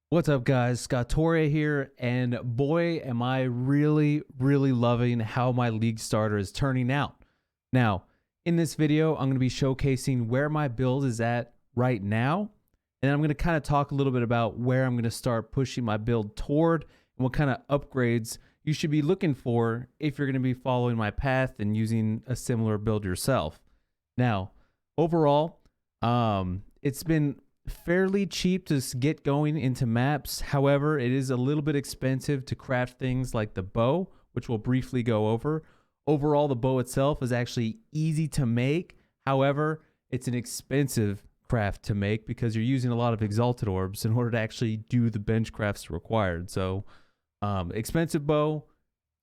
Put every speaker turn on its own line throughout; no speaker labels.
What's up, guys? Scottoria here, and boy, am I really loving how my league starter is turning out. Now, in this video, I'm going to be showcasing where my build is at right now, and I'm going to kind of talk a little bit about where I'm going to start pushing my build toward and what kind of upgrades you should be looking for if you're going to be following my path and using a similar build yourself. Now, overall, it's been fairly cheap to get going into maps. However, it is a little bit expensive to craft things like the bow, which we'll briefly go over. Overall, the bow itself is actually easy to make. However, it's an expensive craft to make because you're using a lot of exalted orbs in order to actually do the bench crafts required. So expensive bow,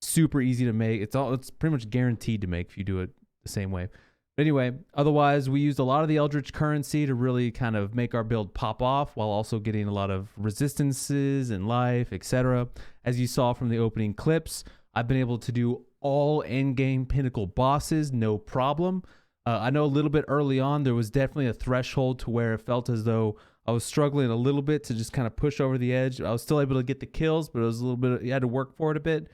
super easy to make. It's pretty much guaranteed to make if you do it the same way. But anyway, otherwise, we used a lot of the Eldritch currency to really kind of make our build pop off while also getting a lot of resistances and life, etc. As you saw from the opening clips, I've been able to do all endgame pinnacle bosses, no problem. I know a little bit early on, there was definitely a threshold to where it felt as though I was struggling a little bit to just kind of push over the edge. I was still able to get the kills, but it was a little bit, you had to work for it a bit.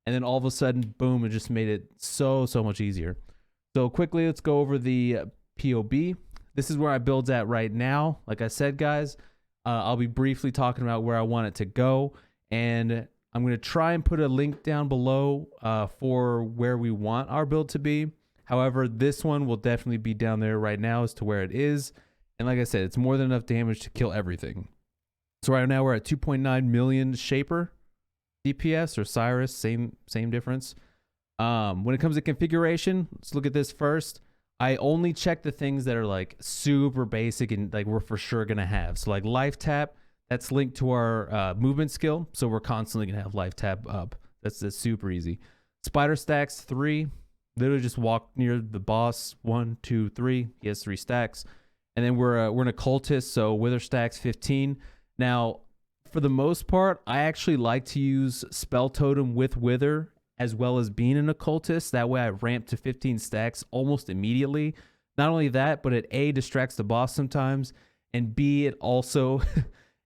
And then all of a sudden, boom, it just made it so much easier. So quickly, let's go over the PoB. This is where my build's at right now. Like I said, guys, I'll be briefly talking about where I want it to go. And I'm going to try and put a link down below for where we want our build to be. However, this one will definitely be down there right now as to where it is. And like I said, it's more than enough damage to kill everything. So right now we're at 2.9 million Shaper DPS or Cyrus, same difference. When it comes to configuration, let's look at this first. I only check the things that are like super basic and like we're for sure gonna have. So like life tap, that's linked to our movement skill, so we're constantly gonna have life tap up. That's super easy. Spider stacks 3, literally just walk near the boss 1, 2, 3. He has 3 stacks, and then we're an occultist, so wither stacks 15. Now, for the most part, I actually like to use spell totem with wither as well as being an occultist. That way I ramp to 15 stacks almost immediately. Not only that, but it A, distracts the boss sometimes, and B, it also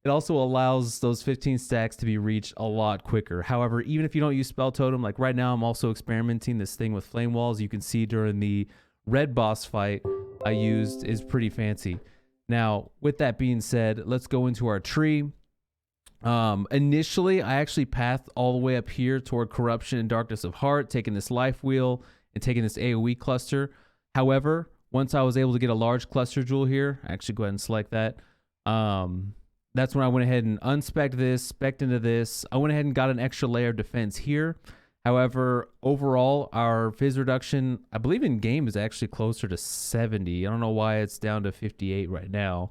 allows those 15 stacks to be reached a lot quicker. However, even if you don't use spell totem, like right now I'm also experimenting this thing with flame walls. You can see during the red boss fight I used is pretty fancy. Now, with that being said, let's go into our tree. Initially, I actually pathed all the way up here toward Corruption and Darkness of Heart, taking this life wheel and taking this AoE cluster. However, once I was able to get a large cluster jewel here, I actually go ahead and select that. that's when I went ahead and unspec'd this, spec'd into this. I went ahead and got an extra layer of defense here. However, overall, our phys reduction, I believe in game, is actually closer to 70. I don't know why it's down to 58 right now.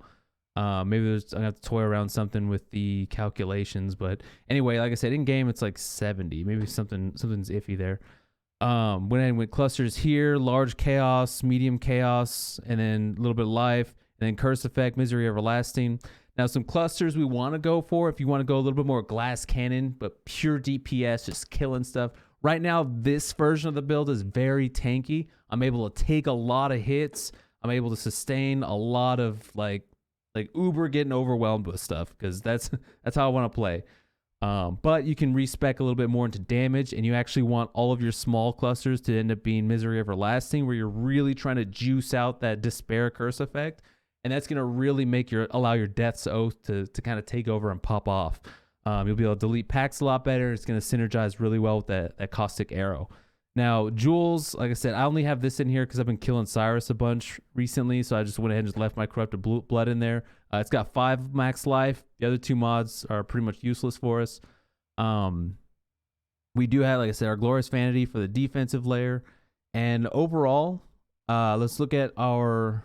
Maybe I'm gonna have to toy around something with the calculations, but anyway, like I said, in game it's like 70. Maybe something's iffy there. Went ahead and went clusters here, large chaos, medium chaos, and then a little bit of life, and then curse effect, misery everlasting. Now some clusters we want to go for if you want to go a little bit more glass cannon, but pure DPS, just killing stuff. Right now, this version of the build is very tanky. I'm able to take a lot of hits. I'm able to sustain a lot of like Uber getting overwhelmed with stuff, because that's how I want to play. But you can respec a little bit more into damage, and you actually want all of your small clusters to end up being misery everlasting, where you're really trying to juice out that despair curse effect, and that's going to really allow your Death's Oath to kind of take over and pop off. You'll be able to delete packs a lot better. It's going to synergize really well with that Caustic Arrow. Now, jewels, like I said, I only have this in here because I've been killing Cyrus a bunch recently, so I just went ahead and just left my corrupted blood in there. It's got 5 max life. The other 2 mods are pretty much useless for us. We do have, like I said, our Glorious Vanity for the defensive layer. And overall, let's look at our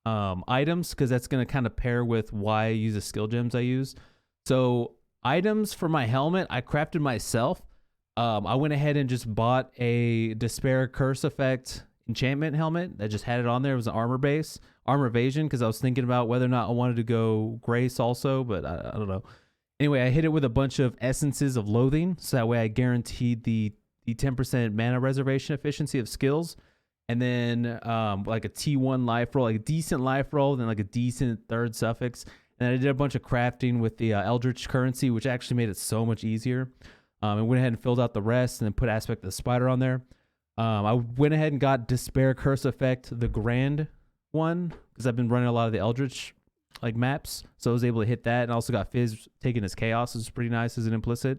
items, because that's going to kind of pair with why I use the skill gems I use. So items for my helmet, I crafted myself. I went ahead and just bought a Despair Curse Effect enchantment helmet that just had it on there. It was an armor evasion, because I was thinking about whether or not I wanted to go Grace also, but I don't know. Anyway, I hit it with a bunch of Essences of Loathing, so that way I guaranteed the 10% mana reservation efficiency of skills, and then like a T1 life roll, like a decent life roll, then like a decent third suffix. And I did a bunch of crafting with the Eldritch currency, which actually made it so much easier. I went ahead and filled out the rest, and then put Aspect of the Spider on there. I went ahead and got Despair Curse Effect, the Grand one, because I've been running a lot of the Eldritch like maps, so I was able to hit that. And also got Fizz taken as Chaos, which is pretty nice as an implicit.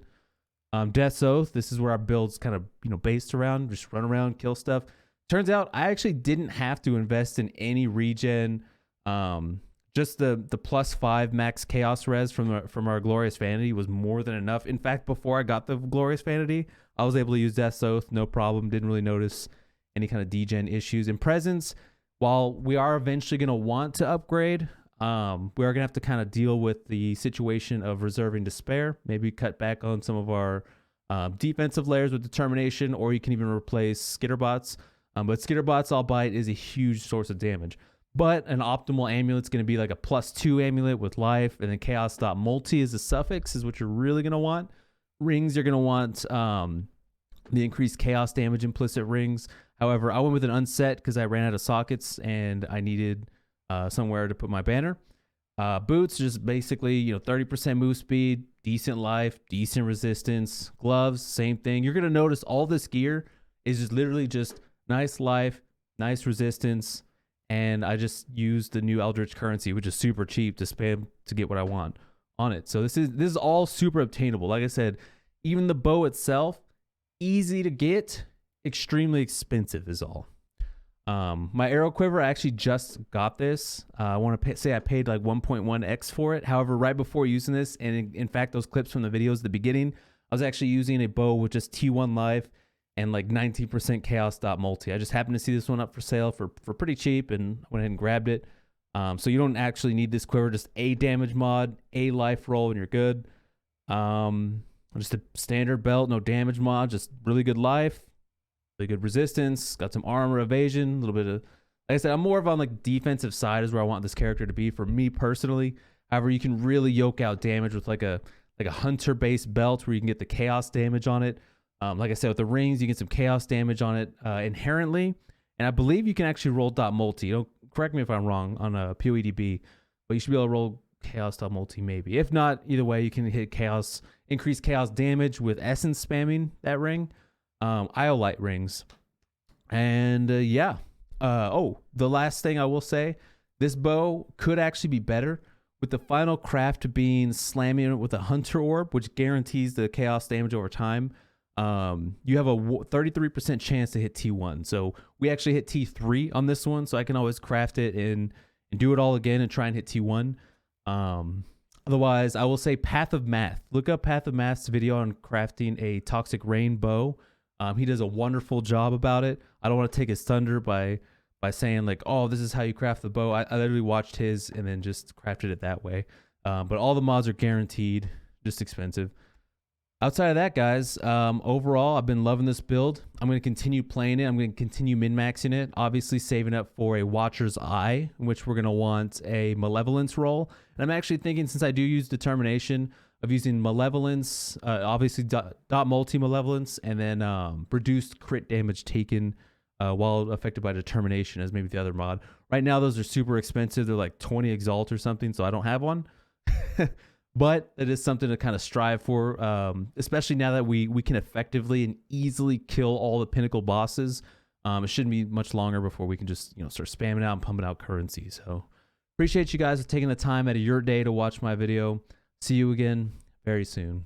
Death's Oath, this is where our build's kind of based around, just run around, kill stuff. Turns out I actually didn't have to invest in any regen. Just the +5 max chaos res from our Glorious Vanity was more than enough. In fact, before I got the Glorious Vanity, I was able to use Death's Oath, no problem. Didn't really notice any kind of degen issues. In Presence, while we are eventually going to want to upgrade, we are going to have to kind of deal with the situation of reserving Despair. Maybe cut back on some of our defensive layers with Determination, or you can even replace Skitterbots. But Skitterbots All Bite is a huge source of damage. But an optimal amulet's going to be like a +2 amulet with life, and then chaos.multi as a suffix is what you're really going to want. Rings, you're going to want the increased chaos damage implicit rings. However, I went with an unset because I ran out of sockets and I needed somewhere to put my banner. Boots, just basically 30% move speed, decent life, decent resistance. Gloves, same thing. You're going to notice all this gear is just literally just nice life, nice resistance. And I just used the new Eldritch currency, which is super cheap, to spam to get what I want on it. So this is all super obtainable. Like I said, even the bow itself, easy to get, extremely expensive is all. My arrow quiver, I actually just got this. I want to say I paid like 1.1x for it. However, right before using this, and in fact those clips from the videos at the beginning, I was actually using a bow with just T1 life and like 19% chaos.multi. I just happened to see this one up for sale for pretty cheap, and went ahead and grabbed it. So you don't actually need this quiver, just a damage mod, a life roll, and you're good. Just a standard belt, no damage mod, just really good life, really good resistance, got some armor evasion, a little bit of, like I said, I'm more of on like defensive side is where I want this character to be for me personally. However, you can really yoke out damage with like a hunter-based belt where you can get the chaos damage on it. Like I said, with the rings, you get some chaos damage on it inherently. And I believe you can actually roll .multi. Correct me if I'm wrong on a PoEDB, but you should be able to roll chaos.multi maybe. If not, either way, you can hit chaos, increase chaos damage with essence spamming that ring. Iolite rings. And yeah. The last thing I will say, this bow could actually be better with the final craft being slamming it with a hunter orb, which guarantees the chaos damage over time. You have a 33% chance to hit T1. So we actually hit T3 on this one, so I can always craft it and do it all again and try and hit T1. Otherwise, I will say Path of Math. Look up Path of Math's video on crafting a toxic rain bow. He does a wonderful job about it. I don't want to take his thunder by saying like, oh, this is how you craft the bow. I literally watched his and then just crafted it that way. But all the mods are guaranteed, just expensive. Outside of that, guys, overall, I've been loving this build. I'm going to continue playing it. I'm going to continue min-maxing it, obviously saving up for a Watcher's Eye, in which we're going to want a Malevolence roll. And I'm actually thinking, since I do use Determination, of using Malevolence, obviously dot multi-Malevolence, and then reduced crit damage taken while affected by Determination as maybe the other mod. Right now, those are super expensive. They're like 20 Exalt or something, so I don't have one. But it is something to kind of strive for, especially now that we can effectively and easily kill all the pinnacle bosses. It shouldn't be much longer before we can just start spamming out and pumping out currency. So appreciate you guys taking the time out of your day to watch my video. See you again very soon.